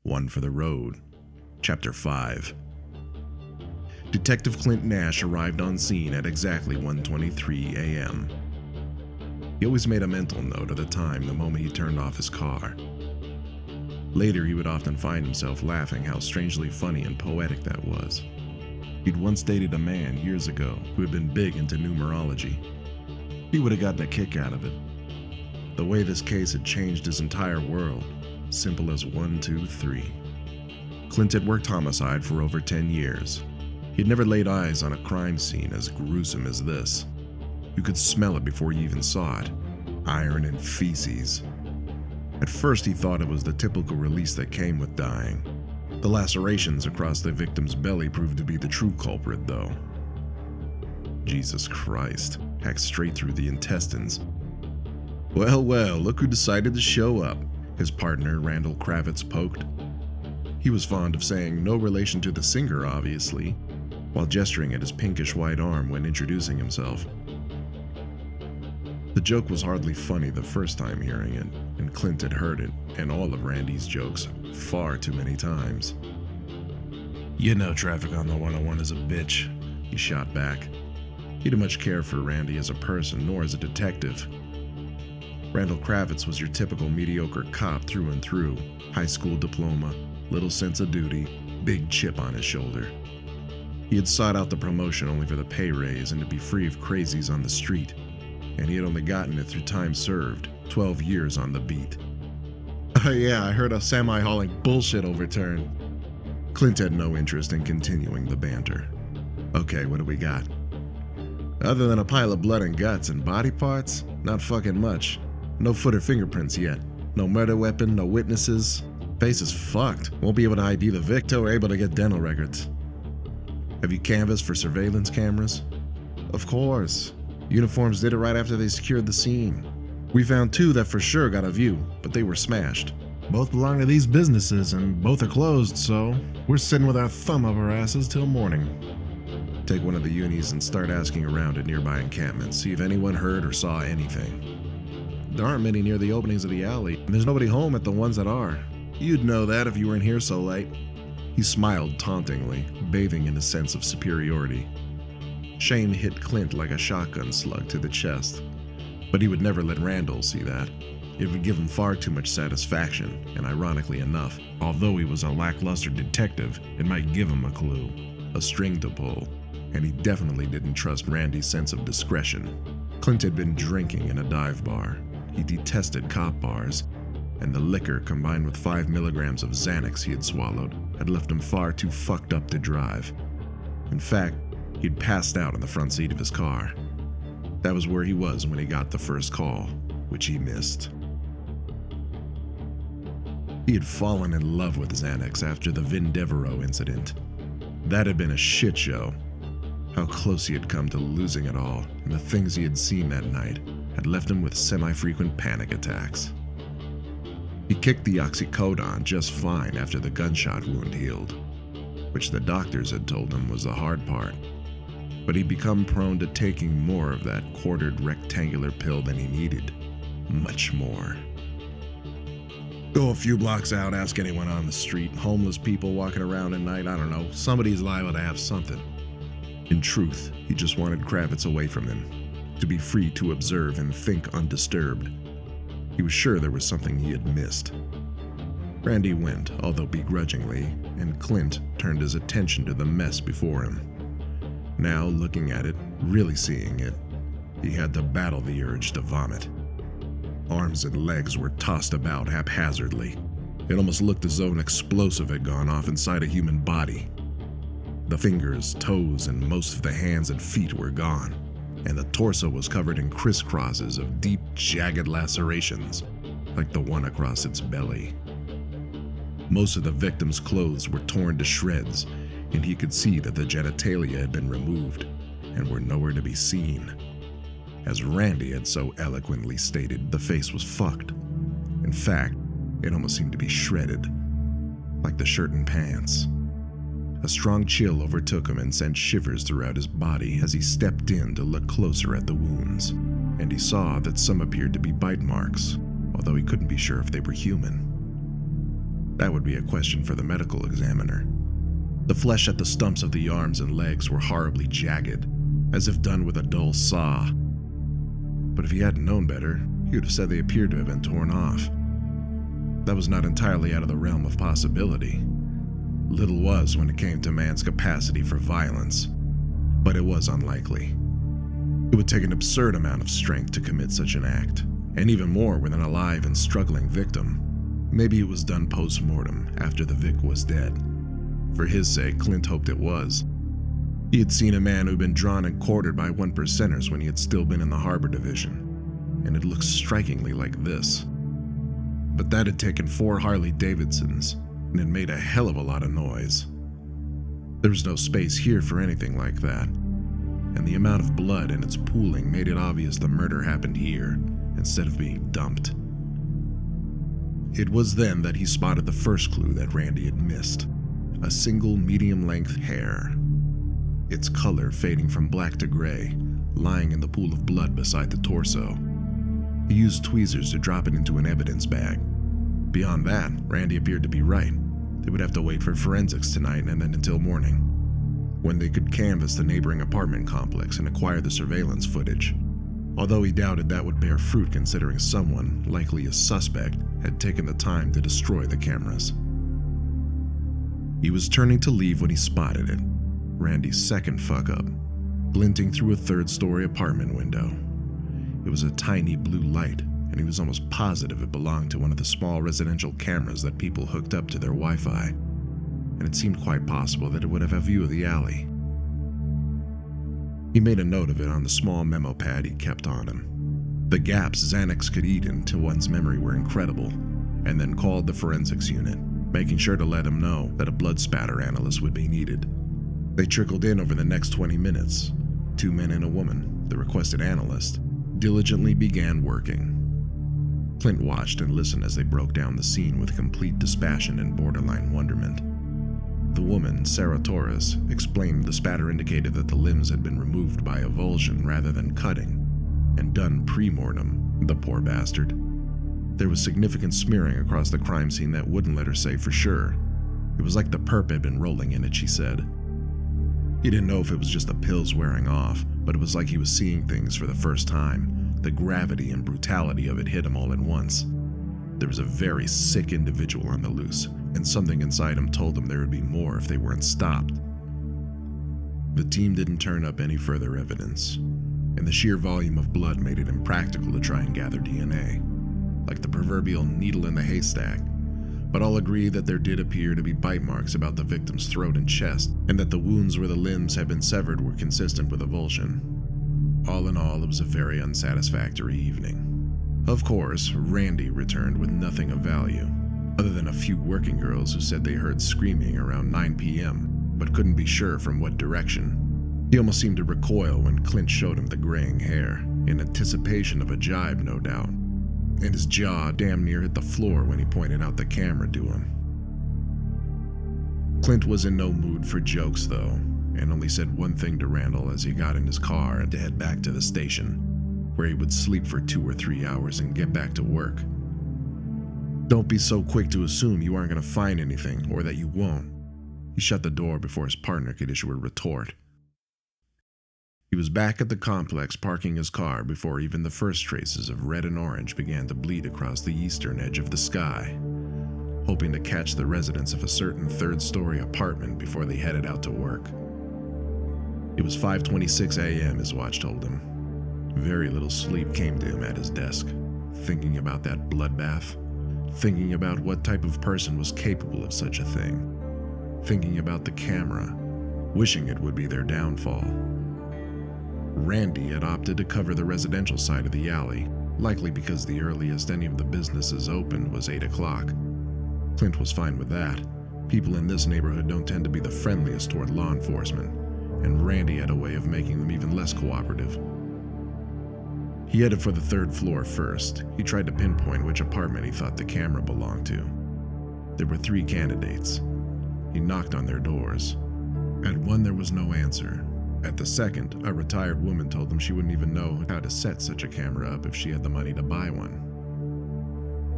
One for the Road, Chapter 5. Detective Clint Nash arrived on scene at exactly 1:23 a.m. He always made a mental note of the time the moment he turned off his car. Later, he would often find himself laughing how strangely funny and poetic that was. He'd once dated a man years ago who had been big into numerology. He would have gotten a kick out of it. The way this case had changed his entire world, simple as 1, 2, 3. Clint had worked homicide for over 10 years. He'd never laid eyes on a crime scene as gruesome as this. You could smell it before you even saw it. Iron and feces. At first, he thought it was the typical release that came with dying. The lacerations across the victim's belly proved to be the true culprit, though. Jesus Christ, hacked straight through the intestines. Well, look who decided to show up, his partner Randall Kravitz poked. He was fond of saying no relation to the singer, obviously, while gesturing at his pinkish white arm when introducing himself. The joke was hardly funny the first time hearing it, and Clint had heard it, and all of Randy's jokes, far too many times. You know traffic on the 101 is a bitch, he shot back. He didn't much care for Randy as a person, nor as a detective. Randall Kravitz was your typical mediocre cop through and through. High school diploma, little sense of duty, big chip on his shoulder. He had sought out the promotion only for the pay raise and to be free of crazies on the street. And he had only gotten it through time served, 12 years on the beat. Yeah, I heard a semi-hauling bullshit overturned. Clint had no interest in continuing the banter. Okay, what do we got? Other than a pile of blood and guts and body parts, not fucking much. No foot or fingerprints yet. No murder weapon, no witnesses. Face is fucked. Won't be able to ID the victim or able to get dental records. Have you canvassed for surveillance cameras? Of course. Uniforms did it right after they secured the scene. We found 2 that for sure got a view, but they were smashed. Both belong to these businesses and both are closed, so we're sitting with our thumb up our asses till morning. Take one of the unis and start asking around at nearby encampments, see if anyone heard or saw anything. There aren't many near the openings of the alley, and there's nobody home at the ones that are. You'd know that if you weren't here so late. He smiled tauntingly, bathing in a sense of superiority. Shame hit Clint like a shotgun slug to the chest, but he would never let Randall see that. It would give him far too much satisfaction, and ironically enough, although he was a lackluster detective, it might give him a clue, a string to pull, and he definitely didn't trust Randy's sense of discretion. Clint had been drinking in a dive bar. He detested cop bars, and the liquor combined with 5 milligrams of Xanax he had swallowed had left him far too fucked up to drive. In fact, he'd passed out in the front seat of his car. That was where he was when he got the first call, which he missed. He had fallen in love with Xanax after the Vin Devereaux incident. That had been a shit show. How close he had come to losing it all, and the things he had seen that night had left him with semi-frequent panic attacks. He kicked the oxycodone just fine after the gunshot wound healed, which the doctors had told him was the hard part. But he'd become prone to taking more of that quartered rectangular pill than he needed. Much more. Go a few blocks out, ask anyone on the street, homeless people walking around at night, I don't know, somebody's liable to have something. In truth, he just wanted Kravitz away from him, to be free to observe and think undisturbed. He was sure there was something he had missed. Randy went, although begrudgingly, and Clint turned his attention to the mess before him. Now, looking at it, really seeing it, he had to battle the urge to vomit. Arms and legs were tossed about haphazardly. It almost looked as though an explosive had gone off inside a human body. The fingers, toes, and most of the hands and feet were gone, and the torso was covered in crisscrosses of deep, jagged lacerations, like the one across its belly. Most of the victim's clothes were torn to shreds, and he could see that the genitalia had been removed and were nowhere to be seen. As Randy had so eloquently stated, the face was fucked. In fact, it almost seemed to be shredded, like the shirt and pants. A strong chill overtook him and sent shivers throughout his body as he stepped in to look closer at the wounds, and he saw that some appeared to be bite marks, although he couldn't be sure if they were human. That would be a question for the medical examiner. The flesh at the stumps of the arms and legs were horribly jagged, as if done with a dull saw. But if he hadn't known better, he would have said they appeared to have been torn off. That was not entirely out of the realm of possibility. Little was when it came to man's capacity for violence, but it was unlikely. It would take an absurd amount of strength to commit such an act, and even more with an alive and struggling victim. Maybe it was done post-mortem after the Vic was dead. For his sake, Clint hoped it was. He had seen a man who'd been drawn and quartered by 1%ers when he had still been in the Harbor Division, and it looked strikingly like this. But that had taken 4 Harley Davidsons, and it made a hell of a lot of noise. There was no space here for anything like that, and the amount of blood and its pooling made it obvious the murder happened here instead of being dumped. It was then that he spotted the first clue that Randy had missed: a single medium-length hair, its color fading from black to gray, lying in the pool of blood beside the torso. He used tweezers to drop it into an evidence bag. Beyond that, Randy appeared to be right. They would have to wait for forensics tonight and then until morning, when they could canvass the neighboring apartment complex and acquire the surveillance footage, although he doubted that would bear fruit considering someone, likely a suspect, had taken the time to destroy the cameras. He was turning to leave when he spotted it, Randy's second fuck-up, glinting through a third-story apartment window. It was a tiny blue light, and he was almost positive it belonged to one of the small residential cameras that people hooked up to their Wi-Fi, and it seemed quite possible that it would have a view of the alley. He made a note of it on the small memo pad he kept on him. The gaps Xanax could eat into one's memory were incredible, and then called the forensics unit, making sure to let him know that a blood spatter analyst would be needed. They trickled in over the next 20 minutes. 2 men and a woman, the requested analyst, diligently began working. Clint watched and listened as they broke down the scene with complete dispassion and borderline wonderment. The woman, Sarah Torres, explained the spatter indicated that the limbs had been removed by avulsion rather than cutting, and done pre-mortem, the poor bastard. There was significant smearing across the crime scene that wouldn't let her say for sure. It was like the perp had been rolling in it, she said. He didn't know if it was just the pills wearing off, but it was like he was seeing things for the first time. The gravity and brutality of it hit him all at once. There was a very sick individual on the loose, and something inside him told him there would be more if they weren't stopped. The team didn't turn up any further evidence, and the sheer volume of blood made it impractical to try and gather DNA, like the proverbial needle in the haystack. But all agree that there did appear to be bite marks about the victim's throat and chest, and that the wounds where the limbs had been severed were consistent with avulsion. All in all, it was a very unsatisfactory evening. Of course, Randy returned with nothing of value, other than a few working girls who said they heard screaming around 9 p.m., but couldn't be sure from what direction. He almost seemed to recoil when Clint showed him the graying hair, in anticipation of a jibe, no doubt. And his jaw damn near hit the floor when he pointed out the camera to him. Clint was in no mood for jokes, though, and only said one thing to Randall as he got in his car to head back to the station, where he would sleep for 2 or 3 hours and get back to work. Don't be so quick to assume you aren't going to find anything, or that you won't. He shut the door before his partner could issue a retort. He was back at the complex parking his car before even the first traces of red and orange began to bleed across the eastern edge of the sky, hoping to catch the residents of a certain third-story apartment before they headed out to work. It was 5:26 a.m., his watch told him. Very little sleep came to him at his desk, thinking about that bloodbath, thinking about what type of person was capable of such a thing, thinking about the camera, wishing it would be their downfall. Randy had opted to cover the residential side of the alley, likely because the earliest any of the businesses opened was 8 o'clock. Clint was fine with that. People in this neighborhood don't tend to be the friendliest toward law enforcement, and Randy had a way of making them even less cooperative. He headed for the 3rd floor first. He tried to pinpoint which apartment he thought the camera belonged to. There were 3 candidates. He knocked on their doors. At one, there was no answer. At the second, a retired woman told him she wouldn't even know how to set such a camera up if she had the money to buy one.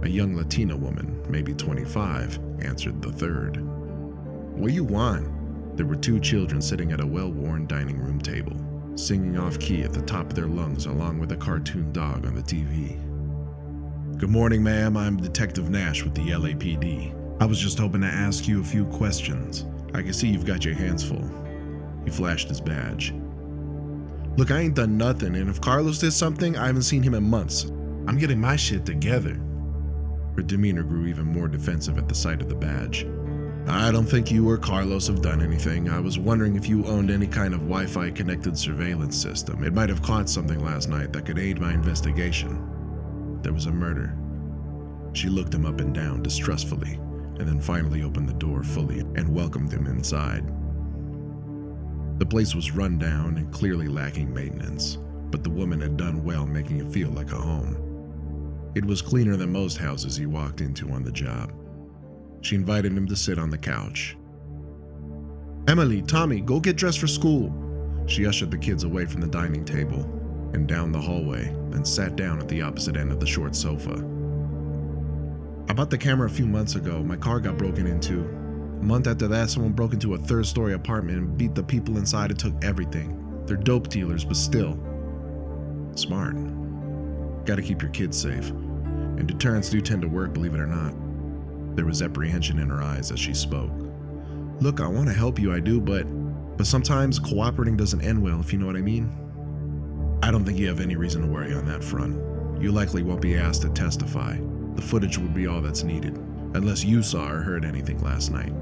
A young Latina woman, maybe 25, answered the third. What you want? There were two children sitting at a well-worn dining room table, singing off-key at the top of their lungs along with a cartoon dog on the TV. Good morning, ma'am. I'm Detective Nash with the LAPD. I was just hoping to ask you a few questions. I can see you've got your hands full. He flashed his badge. Look, I ain't done nothing, and if Carlos did something, I haven't seen him in months. I'm getting my shit together. Her demeanor grew even more defensive at the sight of the badge. I don't think you or Carlos have done anything. I was wondering if you owned any kind of Wi-Fi connected surveillance system. It might have caught something last night that could aid my investigation. There was a murder. She looked him up and down distrustfully, and then finally opened the door fully and welcomed him inside. The place was run down and clearly lacking maintenance, but the woman had done well making it feel like a home. It was cleaner than most houses he walked into on the job. She invited him to sit on the couch. Emily, Tommy, go get dressed for school. She ushered the kids away from the dining table and down the hallway, then sat down at the opposite end of the short sofa. I bought the camera a few months ago. My car got broken into. A month after that, someone broke into a third-story apartment and beat the people inside and took everything. They're dope dealers, but still. Smart. Gotta keep your kids safe. And deterrents do tend to work, believe it or not. There was apprehension in her eyes as she spoke. Look, I want to help you, I do, but sometimes cooperating doesn't end well, if you know what I mean. I don't think you have any reason to worry on that front. You likely won't be asked to testify. The footage would be all that's needed, unless you saw or heard anything last night.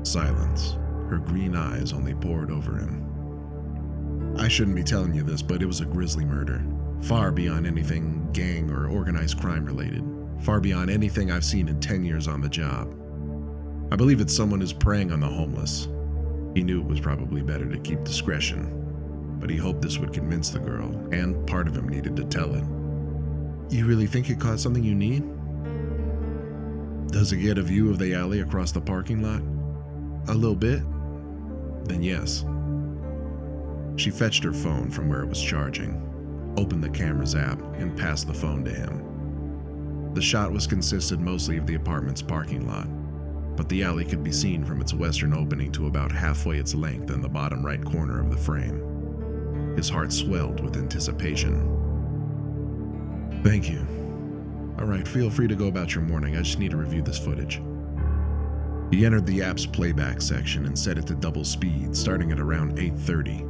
Silence. Her green eyes only poured over him. I shouldn't be telling you this, but it was a grisly murder. Far beyond anything gang or organized crime related. Far beyond anything I've seen in 10 years on the job. I believe it's someone who's preying on the homeless. He knew it was probably better to keep discretion, but he hoped this would convince the girl, and part of him needed to tell it. You really think it caught something you need? Does it get a view of the alley across the parking lot? A little bit? Then yes. She fetched her phone from where it was charging, opened the camera's app, and passed the phone to him. The shot consisted mostly of the apartment's parking lot, but the alley could be seen from its western opening to about halfway its length in the bottom right corner of the frame. His heart swelled with anticipation. Thank you. All right, feel free to go about your morning. I just need to review this footage. He entered the app's playback section and set it to double speed, starting at around 8:30.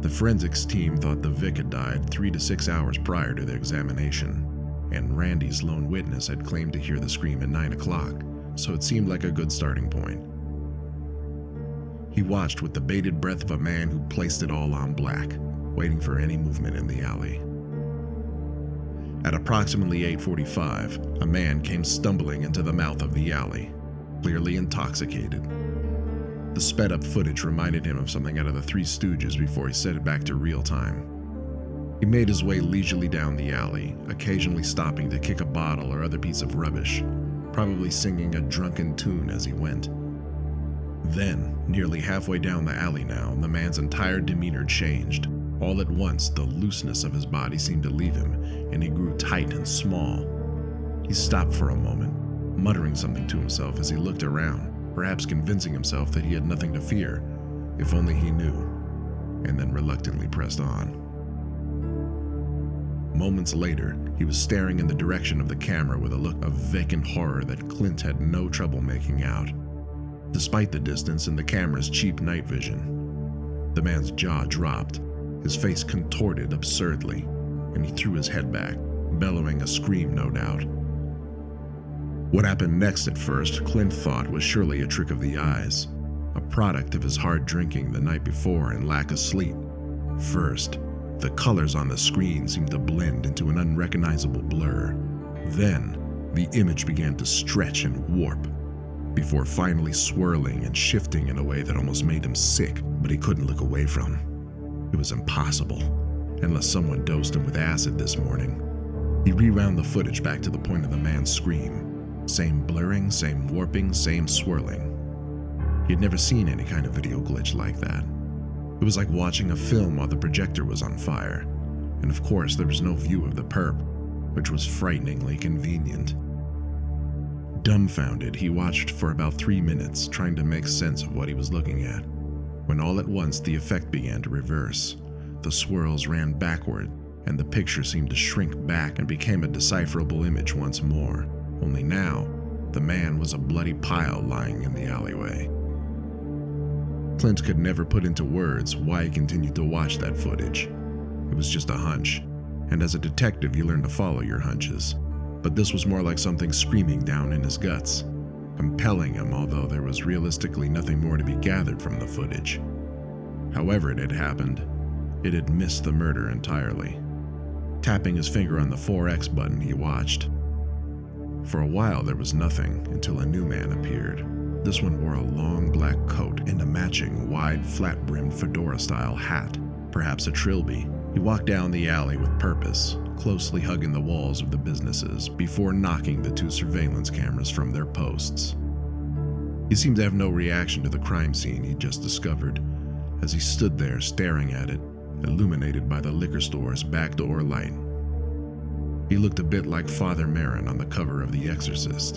The forensics team thought the Vic had died 3 to 6 hours prior to their examination, and Randy's lone witness had claimed to hear the scream at 9 o'clock, so it seemed like a good starting point. He watched with the bated breath of a man who placed it all on black, waiting for any movement in the alley. At approximately 8:45, a man came stumbling into the mouth of the alley, clearly intoxicated. The sped-up footage reminded him of something out of the Three Stooges before he set it back to real time. He made his way leisurely down the alley, occasionally stopping to kick a bottle or other piece of rubbish, probably singing a drunken tune as he went. Then, nearly halfway down the alley now, the man's entire demeanor changed. All at once, the looseness of his body seemed to leave him, and he grew tight and small. He stopped for a moment, muttering something to himself as he looked around, perhaps convincing himself that he had nothing to fear, if only he knew, and then reluctantly pressed on. Moments later, he was staring in the direction of the camera with a look of vacant horror that Clint had no trouble making out. Despite the distance and the camera's cheap night vision, the man's jaw dropped, his face contorted absurdly, and he threw his head back, bellowing a scream, no doubt. What happened next at first, Clint thought was surely a trick of the eyes, a product of his hard drinking the night before and lack of sleep. First, the colors on the screen seemed to blend into an unrecognizable blur. Then, the image began to stretch and warp, before finally swirling and shifting in a way that almost made him sick, but he couldn't look away from. It was impossible, unless someone dosed him with acid this morning. He rewound the footage back to the point of the man's scream. Same blurring, same warping, same swirling. He had never seen any kind of video glitch like that. It was like watching a film while the projector was on fire. And of course, there was no view of the perp, which was frighteningly convenient. Dumbfounded, he watched for about 3 minutes, trying to make sense of what he was looking at, when all at once the effect began to reverse. The swirls ran backward, and the picture seemed to shrink back and became a decipherable image once more. Only now, the man was a bloody pile lying in the alleyway. Clint could never put into words why he continued to watch that footage. It was just a hunch, and as a detective you learn to follow your hunches. But this was more like something screaming down in his guts, compelling him, although there was realistically nothing more to be gathered from the footage. However it had happened, it had missed the murder entirely. Tapping his finger on the 4X button, he watched. For a while there was nothing until a new man appeared. This one wore a long black coat and a matching wide flat-brimmed fedora-style hat, perhaps a trilby. He walked down the alley with purpose, closely hugging the walls of the businesses before knocking the 2 surveillance cameras from their posts. He seemed to have no reaction to the crime scene he'd just discovered, as he stood there staring at it, illuminated by the liquor store's back door light. He looked a bit like Father Merrin on the cover of The Exorcist.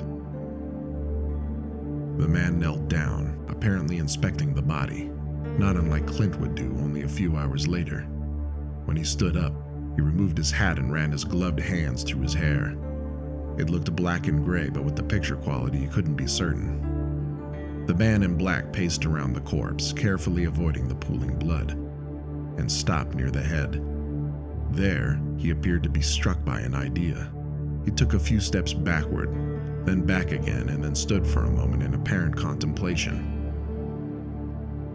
The man knelt down, apparently inspecting the body, not unlike Clint would do only a few hours later. When he stood up, he removed his hat and ran his gloved hands through his hair. It looked black and gray, but with the picture quality, he couldn't be certain. The man in black paced around the corpse, carefully avoiding the pooling blood, and stopped near the head. There, he appeared to be struck by an idea. He took a few steps backward, then back again, and then stood for a moment in apparent contemplation.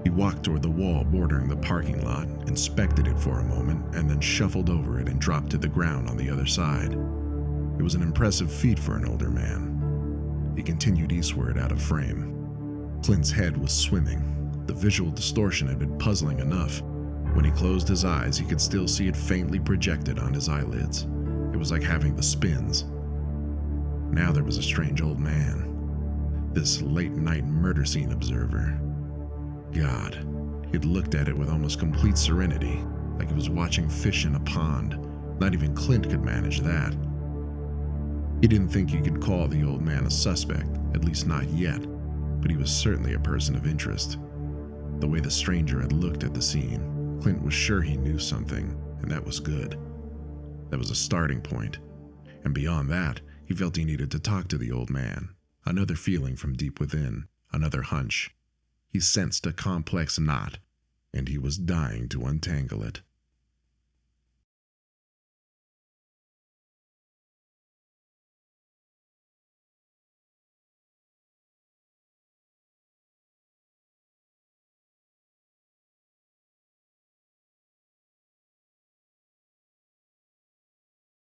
He walked toward the wall bordering the parking lot, inspected it for a moment, and then shuffled over it and dropped to the ground on the other side. It was an impressive feat for an older man. He continued eastward out of frame. Clint's head was swimming. The visual distortion had been puzzling enough. When he closed his eyes, he could still see it faintly projected on his eyelids. It was like having the spins. Now there was a strange old man, this late-night murder scene observer. God, he'd looked at it with almost complete serenity, like he was watching fish in a pond. Not even Clint could manage that. He didn't think he could call the old man a suspect, at least not yet, but he was certainly a person of interest. The way the stranger had looked at the scene, Clint was sure he knew something, and that was good. That was a starting point, and beyond that, he felt he needed to talk to the old man. Another feeling from deep within, another hunch. He sensed a complex knot, and he was dying to untangle it.